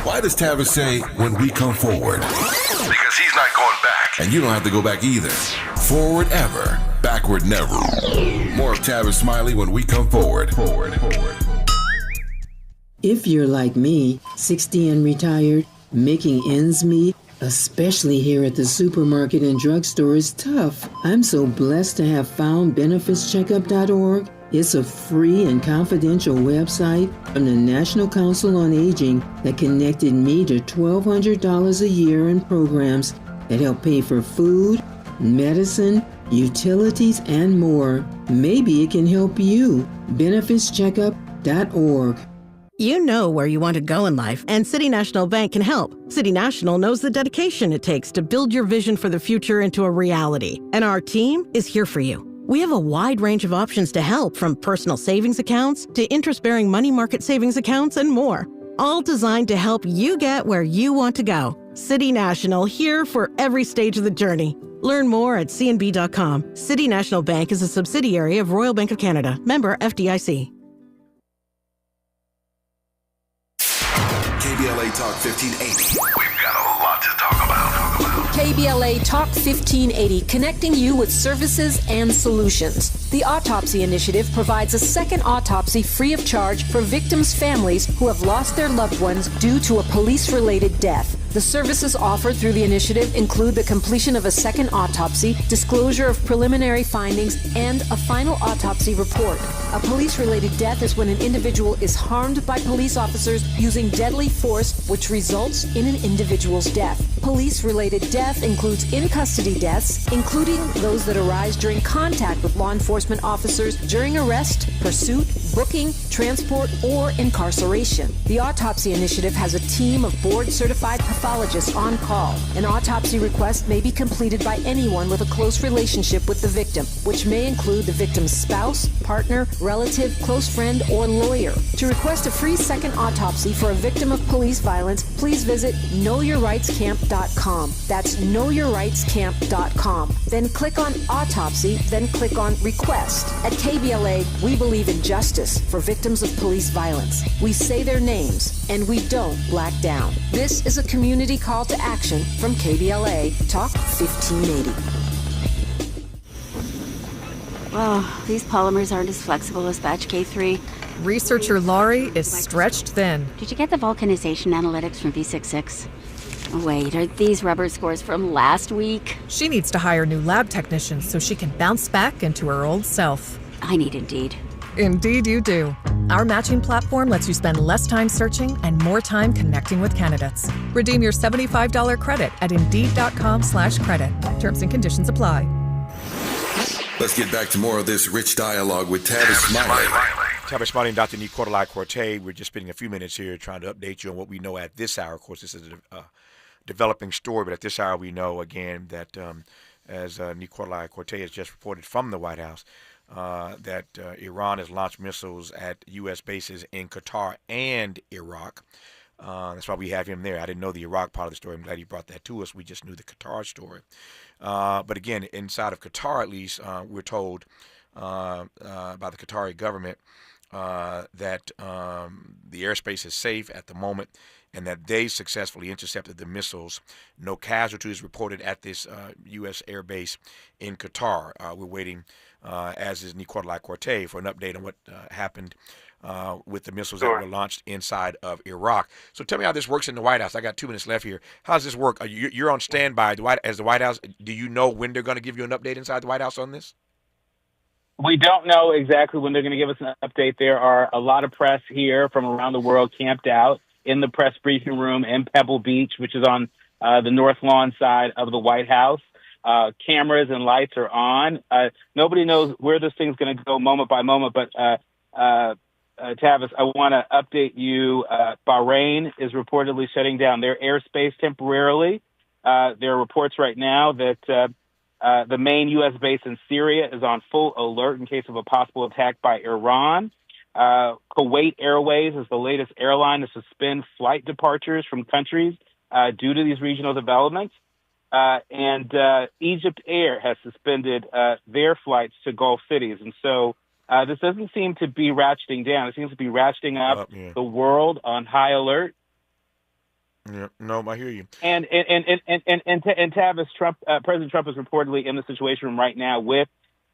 Why does Tavis say, when we come forward? Because he's not going back. And you don't have to go back either. Forward ever, backward never. More of Tavis Smiley when we come forward. If you're like me, 60 and retired, making ends meet, especially here at the supermarket and drugstore, is tough. I'm so blessed to have found benefitscheckup.org. It's a free and confidential website from the National Council on Aging that connected me to $1,200 a year in programs that help pay for food, medicine, utilities, and more. Maybe it can help you. benefitscheckup.org. You know where you want to go in life, and City National Bank can help. City National knows the dedication it takes to build your vision for the future into a reality, and our team is here for you. We have a wide range of options to help, from personal savings accounts to interest-bearing money market savings accounts and more, all designed to help you get where you want to go. City National, here for every stage of the journey. Learn more at cnb.com. City National Bank is a subsidiary of Royal Bank of Canada, member FDIC. KBLA Talk 1580. We've got a lot to talk about. KBLA Talk 1580, connecting you with services and solutions. The Autopsy Initiative provides a second autopsy free of charge for victims' families who have lost their loved ones due to a police-related death. The services offered through the initiative include the completion of a second autopsy, disclosure of preliminary findings, and a final autopsy report. A police-related death is when an individual is harmed by police officers using deadly force, which results in an individual's death. Police-related death includes in-custody deaths, including those that arise during contact with law enforcement officers during arrest, pursuit, booking, transport, or incarceration. The Autopsy Initiative has a team of board-certified pathologists on call. An autopsy request may be completed by anyone with a close relationship with the victim, which may include the victim's spouse, partner, relative, close friend, or lawyer. To request a free second autopsy for a victim of police violence, please visit knowyourrightscamp.com. That's knowyourrightscamp.com. Then click on Autopsy, then click on Request. At KBLA, we believe in justice for victims of police violence. We say their names, and we don't black down. This is a community call to action from KBLA Talk 1580. Oh, these polymers aren't as flexible as batch K3. Researcher Laurie is stretched thin. Did you get the vulcanization analytics from V66? Oh, wait, are these rubber scores from last week? She needs to hire new lab technicians so she can bounce back into her old self. I need Indeed. Indeed you do. Our matching platform lets you spend less time searching and more time connecting with candidates. Redeem your $75 credit at Indeed.com/credit. Terms and conditions apply. Let's get back to more of this rich dialogue with Tavis Smiley. Tavis Smiley and Dr. Nicolai Corte. We're just spending a few minutes here trying to update you on what we know at this hour. Of course, this is a developing story, but at this hour we know, again, that as Nicolai Corte has just reported from the White House, that Iran has launched missiles at U.S. bases in Qatar and Iraq. That's why we have him there. I didn't know the Iraq part of the story. I'm glad he brought that to us. We just knew the Qatar story. But again, inside of Qatar, at least, we're told by the Qatari government that the airspace is safe at the moment and that they successfully intercepted the missiles. No casualties reported at this U.S. air base in Qatar. We're waiting, as is Nicolai Corte, for an update on what happened with the missiles that were launched inside of Iraq. So tell me how this works in the White House. I got 2 minutes left here. How does this work? You're on standby as the White House. Do you know when they're going to give you an update inside the White House on this? We don't know exactly when they're going to give us an update. There are a lot of press here from around the world camped out in the press briefing room in Pebble Beach, which is on the North Lawn side of the White House. Cameras and lights are on. Nobody knows where this thing's going to go moment by moment, but Tavis, I want to update you. Bahrain is reportedly shutting down their airspace temporarily. There are reports right now that the main U.S. base in Syria is on full alert in case of a possible attack by Iran. Kuwait Airways is the latest airline to suspend flight departures from countries due to these regional developments. And Egypt Air has suspended their flights to Gulf cities. And so this doesn't seem to be ratcheting down. It seems to be ratcheting up the world on high alert. Yeah, no, I hear you. And Tavis, President Trump is reportedly in the situation room right now with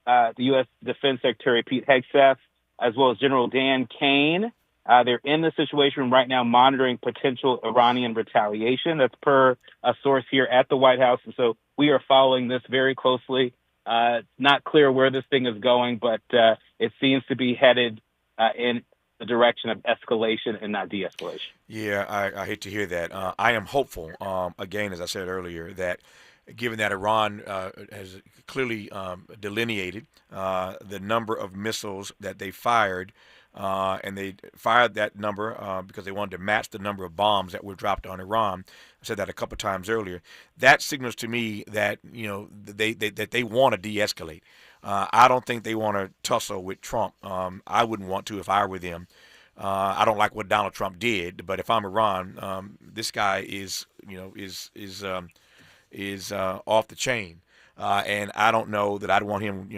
the U.S. Defense Secretary Pete Hegseth, as well as General Dan Kane. They're in the situation room right now monitoring potential Iranian retaliation. That's per a source here at the White House. And so we are following this very closely. Not clear where this thing is going, but it seems to be headed in the direction of escalation and not de-escalation. Yeah, I hate to hear that. I am hopeful, again, as I said earlier, that given that Iran has clearly delineated the number of missiles that they fired, and they fired that number because they wanted to match the number of bombs that were dropped on Iran. I said that a couple of times earlier. That signals to me that that they want to de-escalate. I don't think they want to tussle with Trump. I wouldn't want to if I were them. I don't like what Donald Trump did, but if I'm Iran, this guy is off the chain, and I don't know that I'd want him,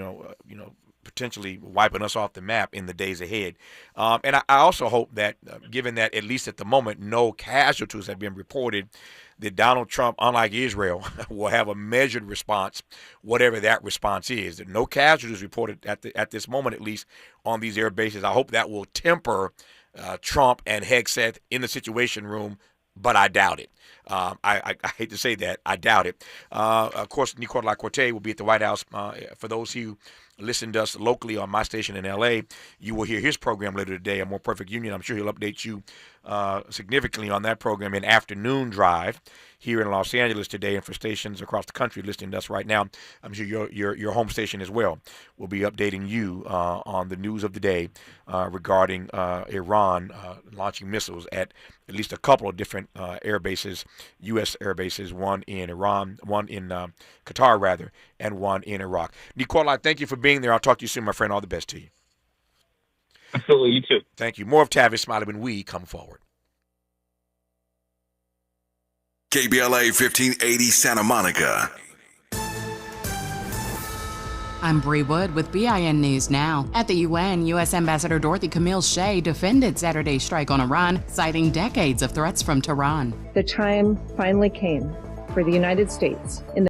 potentially wiping us off the map in the days ahead. And I also hope that, given that at least at the moment no casualties have been reported, that Donald Trump, unlike Israel, will have a measured response, whatever that response is. That no casualties reported at this moment, at least on these air bases. I hope that will temper Trump and Hegseth in the Situation Room, but I doubt it. I hate to say that. I doubt it. Of course, Nicolai Corte will be at the White House. For those who listening to us locally on my station in L.A., you will hear his program later today, A More Perfect Union. I'm sure he'll update you significantly on that program in Afternoon Drive here in Los Angeles today, and for stations across the country listening to us right now. I'm sure your home station as well will be updating you on the news of the day regarding Iran launching missiles at least a couple of different air bases, U.S. air bases, one in Iran, one in Qatar, rather, and one in Iraq. Nicole, I thank you for being there. I'll talk to you soon, my friend. All the best to you. Absolutely, you too. Thank you. More of Tavis Smiley when we come forward. KBLA 1580 Santa Monica. I'm Bree Wood with BIN News Now. At the UN, U.S. Ambassador Dorothy Camille Shea defended Saturday's strike on Iran, citing decades of threats from Tehran. The time finally came for the United States in the